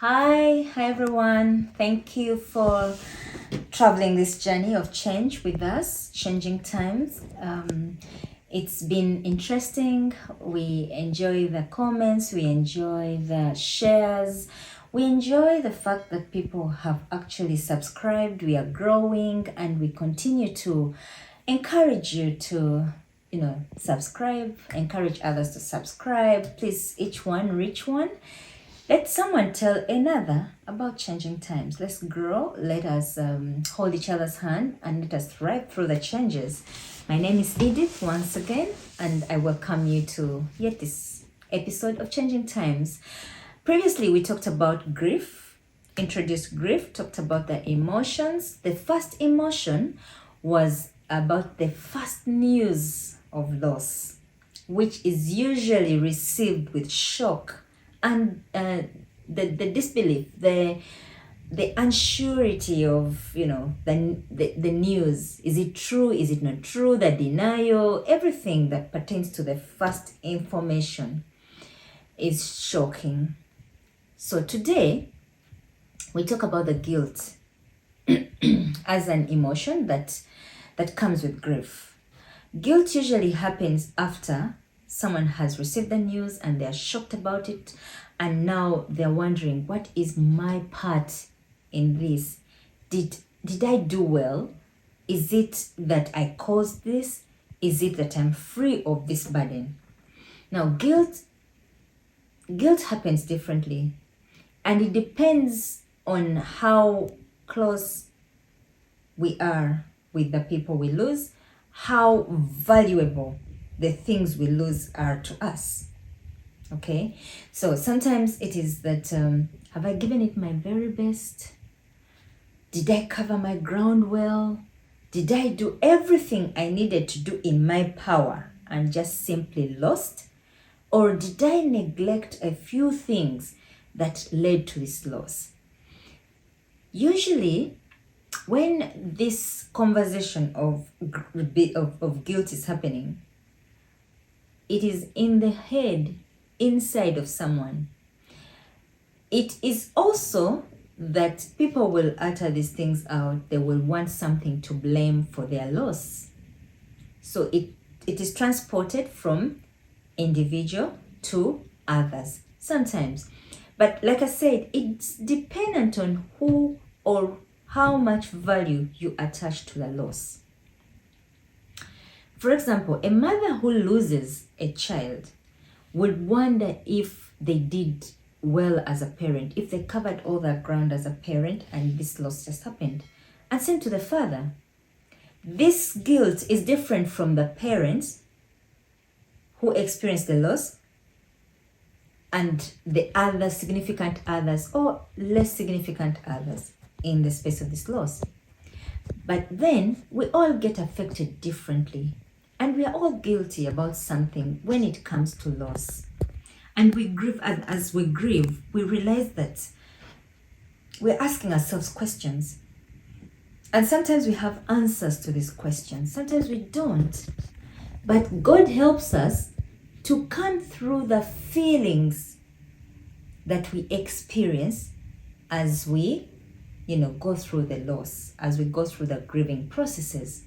Hi everyone. Thank you for traveling this journey of change with us, changing times. It's been interesting. We enjoy the comments, we enjoy the shares, we enjoy the fact that people have actually subscribed. We are growing and we continue to encourage you to subscribe, encourage others to subscribe. Please, each one reach one. Let someone tell another about changing times. Let's grow. Let us hold each other's hand and let us thrive through the changes. My name is Edith once again, and I welcome you to yet this episode of Changing Times. Previously, we talked about grief, introduced grief, talked about the emotions. The first emotion was about the first news of loss, which is usually received with shock and the disbelief, the unsurety of the news. Is it true? Is it not true? The denial, everything that pertains to the first information is shocking. So today we talk about the guilt as an emotion that comes with grief. Guilt usually happens after someone has received the news and they're shocked about it, and now they're wondering, what is my part in this? Did I do well? Is it that I caused this? Is it that I'm free of this burden? Now, guilt happens differently, and it depends on how close we are with the people we lose, how valuable the things we lose are to us. Okay, so sometimes it is that have I given it my very best? Did I cover my ground well? Did I do everything I needed to do in my power and just simply lost? Or did I neglect a few things that led to this loss? Usually, when this conversation of guilt is happening, it is in the head, inside of someone. It is also that people will utter these things out. They will want something to blame for their loss. So it is transported from individual to others sometimes. But like I said, it's dependent on who or how much value you attach to the loss. For example, a mother who loses a child would wonder if they did well as a parent, if they covered all their ground as a parent and this loss just happened. And same to the father. This guilt is different from the parents who experienced the loss and the other significant others or less significant others in the space of this loss. But then we all get affected differently. And we are all guilty about something when it comes to loss. And we grieve, and as we grieve, we realize that we're asking ourselves questions. And sometimes we have answers to these questions. Sometimes we don't. But God helps us to come through the feelings that we experience as we, go through the loss, as we go through the grieving processes.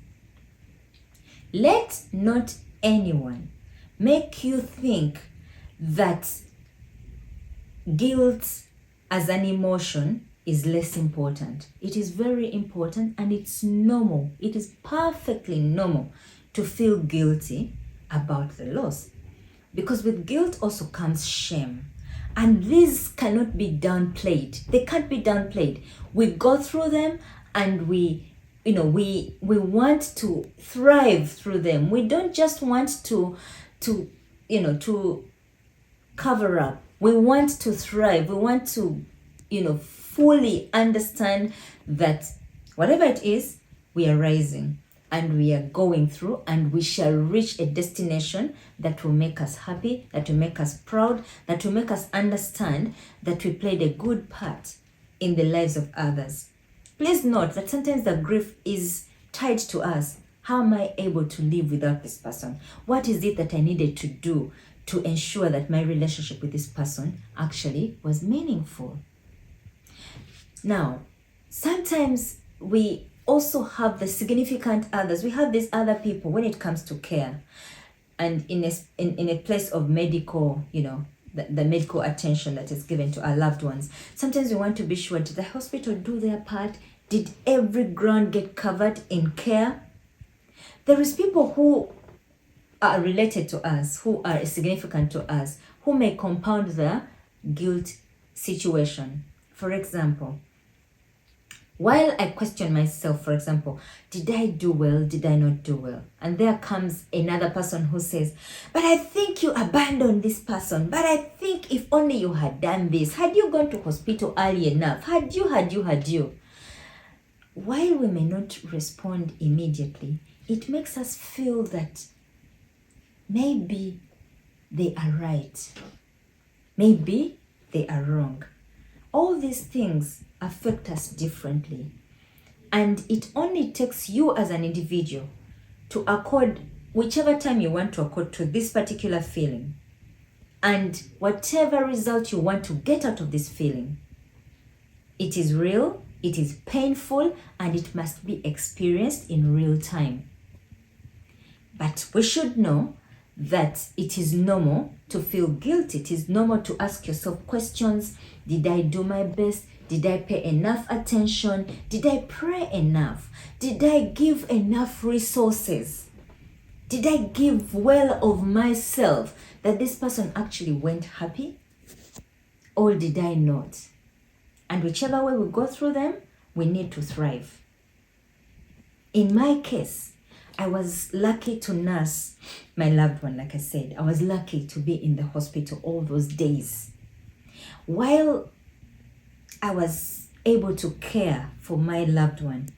Let not anyone make you think that guilt as an emotion is less important. It is very important, and it's normal. It is perfectly normal to feel guilty about the loss. Because with guilt also comes shame. And these cannot be downplayed. They can't be downplayed. We go through them and we want to thrive through them. We don't just want to cover up. We want to thrive. We want to, fully understand that whatever it is, we are rising and we are going through, and we shall reach a destination that will make us happy, that will make us proud, that will make us understand that we played a good part in the lives of others. Please note that sometimes the grief is tied to us. How am I able to live without this person? What is it that I needed to do to ensure that my relationship with this person actually was meaningful? Now, sometimes we also have the significant others. We have these other people when it comes to care, and in a place of medical, the medical attention that is given to our loved ones. Sometimes we want to be sure, did the hospital do their part? Did every ground get covered in care? There is people who are related to us, who are significant to us, who may compound the guilt situation. For example, while I question myself, for example, did I do well? Did I not do well? And there comes another person who says, but I think you abandoned this person. But I think if only you had done this, had you gone to hospital early enough, had you. While we may not respond immediately, it makes us feel that maybe they are right. Maybe they are wrong. All these things affect us differently. And it only takes you as an individual to accord whichever time you want to accord to this particular feeling. And whatever result you want to get out of this feeling, it is real, it is painful, and it must be experienced in real time. But we should know that it is normal to feel guilty. It is normal to ask yourself questions. Did I do my best? Did I pay enough attention? Did I pray enough? Did I give enough resources? Did I give well of myself that this person actually went happy? Or did I not? And whichever way we go through them, we need to thrive. In my case, I was lucky to nurse my loved one, like I said. I was lucky to be in the hospital all those days. While I was able to care for my loved one,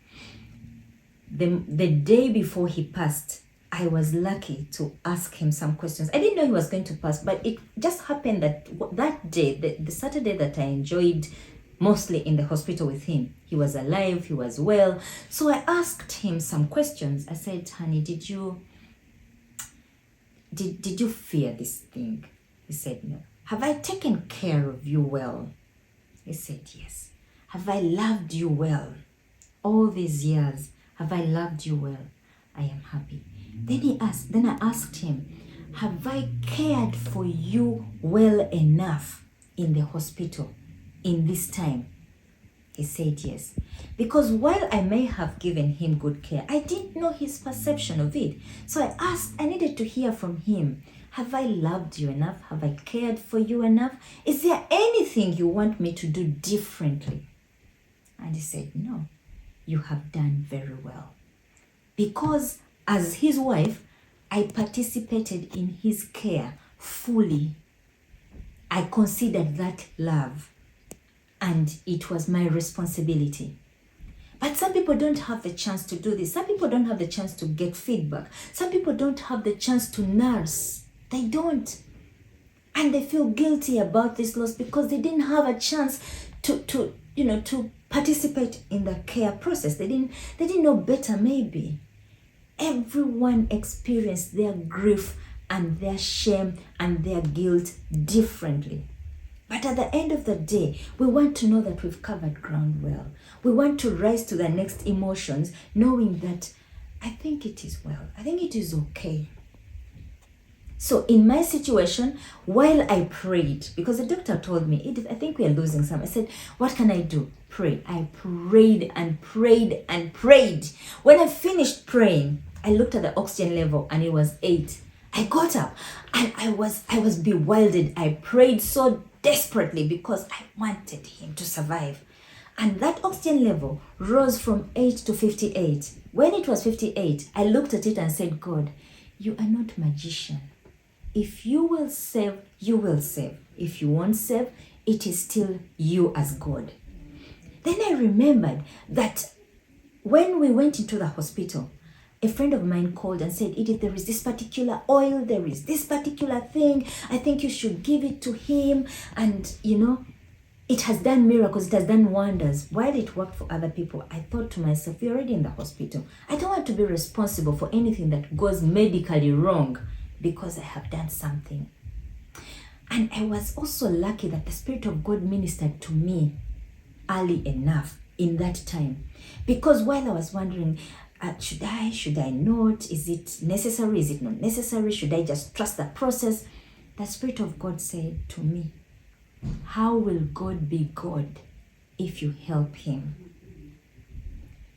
the day before he passed, I was lucky to ask him some questions. I didn't know he was going to pass, but it just happened that day, the Saturday that I enjoyed mostly in the hospital with him, he was alive, he was well. So I asked him some questions. I said, honey, did you fear this thing? He said, no. Have I taken care of you well? He said, yes. Have I loved you well? All these years, have I loved you well? I am happy. Then I asked him, have I cared for you well enough in the hospital in this time? He said yes. Because while I may have given him good care, I didn't know his perception of it. So I needed to hear from him. Have I loved you enough? Have I cared for you enough? Is there anything you want me to do differently? And he said, no, you have done very well. Because as his wife, I participated in his care fully. I considered that love, and it was my responsibility. But some people don't have the chance to do this. Some people don't have the chance to get feedback. Some people don't have the chance to nurse. They don't. And they feel guilty about this loss because they didn't have a chance to participate in the care process. They didn't know better maybe. Everyone experienced their grief and their shame and their guilt differently. But at the end of the day, we want to know that we've covered ground well. We want to rise to the next emotions, knowing that I think it is well. I think it is okay. So in my situation, while I prayed, because the doctor told me, Edith, I think we are losing some. I said, what can I do? Pray. I prayed and prayed and prayed. When I finished praying, I looked at the oxygen level and it was 8. I got up and I was bewildered. I prayed so desperately because I wanted him to survive. And that oxygen level rose from 8 to 58. When it was 58, I looked at it and said, God, you are not magician. If you will save, you will save. If you won't save, it is still you as God. Then I remembered that when we went into the hospital, a friend of mine called and said, Edith, there is this particular oil, there is this particular thing. I think you should give it to him. And, it has done miracles, it has done wonders. While it worked for other people, I thought to myself, we're already in the hospital. I don't want to be responsible for anything that goes medically wrong because I have done something. And I was also lucky that the Spirit of God ministered to me early enough in that time. Because while I was wondering, should I not? Is it necessary? Is it not necessary? Should I just trust the process? The Spirit of God said to me, how will God be God if you help him?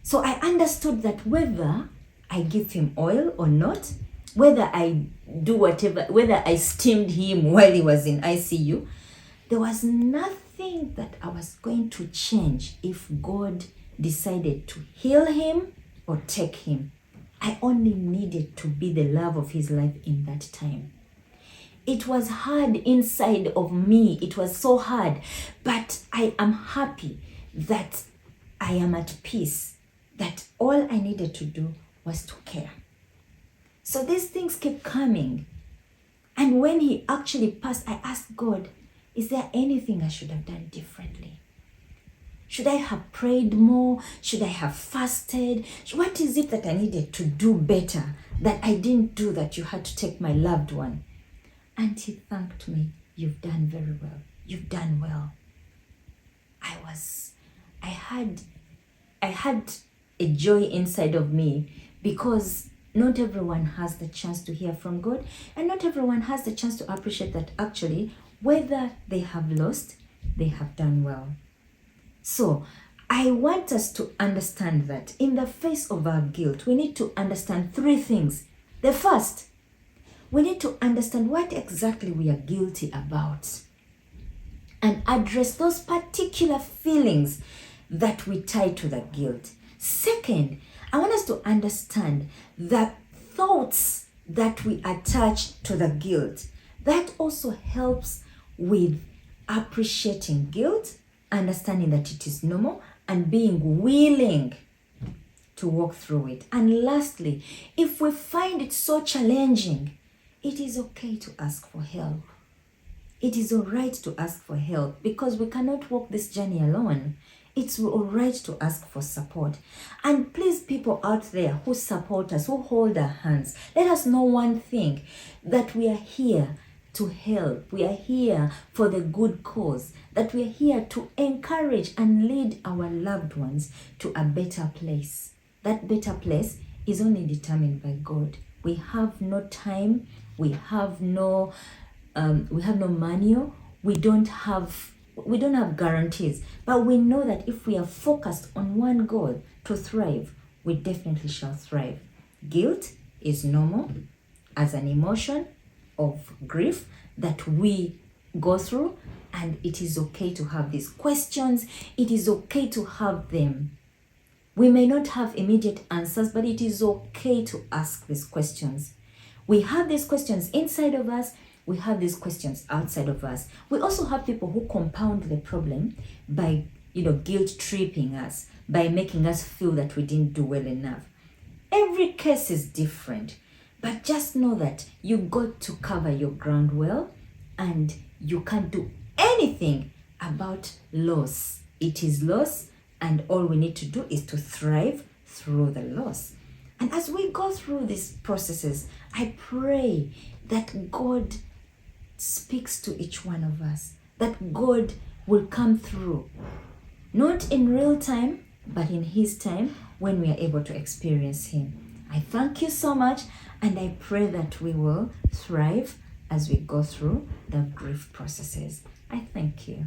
So I understood that whether I give him oil or not, whether I do whatever, whether I steamed him while he was in ICU, there was nothing that I was going to change if God decided to heal him or take him. I only needed to be the love of his life in that time. It was hard inside of me. It was so hard. But I am happy that I am at peace, that all I needed to do was to care. So these things kept coming. And when he actually passed, I asked God, is there anything I should have done differently? Should I have prayed more? Should I have fasted? What is it that I needed to do better that I didn't do, that you had to take my loved one? And he thanked me. You've done very well. You've done well. I had a joy inside of me, because not everyone has the chance to hear from God, and not everyone has the chance to appreciate that actually, whether they have lost, they have done well. So I want us to understand that in the face of our guilt, we need to understand three things. The first, we need to understand what exactly we are guilty about and address those particular feelings that we tie to the guilt. Second, I want us to understand the thoughts that we attach to the guilt. That also helps with appreciating guilt, understanding that it is normal, and being willing to walk through it. And lastly, if we find it so challenging, it is okay to ask for help. It is all right to ask for help, because we cannot walk this journey alone. It's all right to ask for support. And please, people out there who support us, who hold our hands, let us know one thing, that we are here to help. We are here for the good cause, that we are here to encourage and lead our loved ones to a better place. That better place is only determined by God. We have no time, we have no manual, we don't have guarantees, but we know that if we are focused on one goal, to thrive, we definitely shall thrive. Guilt is normal as an emotion of grief that we go through, and it is okay to have these questions. It is okay to have them. We may not have immediate answers, but it is okay to ask these questions. We have these questions inside of us. We have these questions outside of us. We also have people who compound the problem by, guilt tripping us, by making us feel that we didn't do well enough. Every case is different, but just know that you got to cover your ground well, and you can't do anything about loss. It is loss, and all we need to do is to thrive through the loss. And as we go through these processes, I pray that God speaks to each one of us, that God will come through, not in real time, but in his time, when we are able to experience him. I thank you so much, and I pray that we will thrive as we go through the grief processes. I thank you.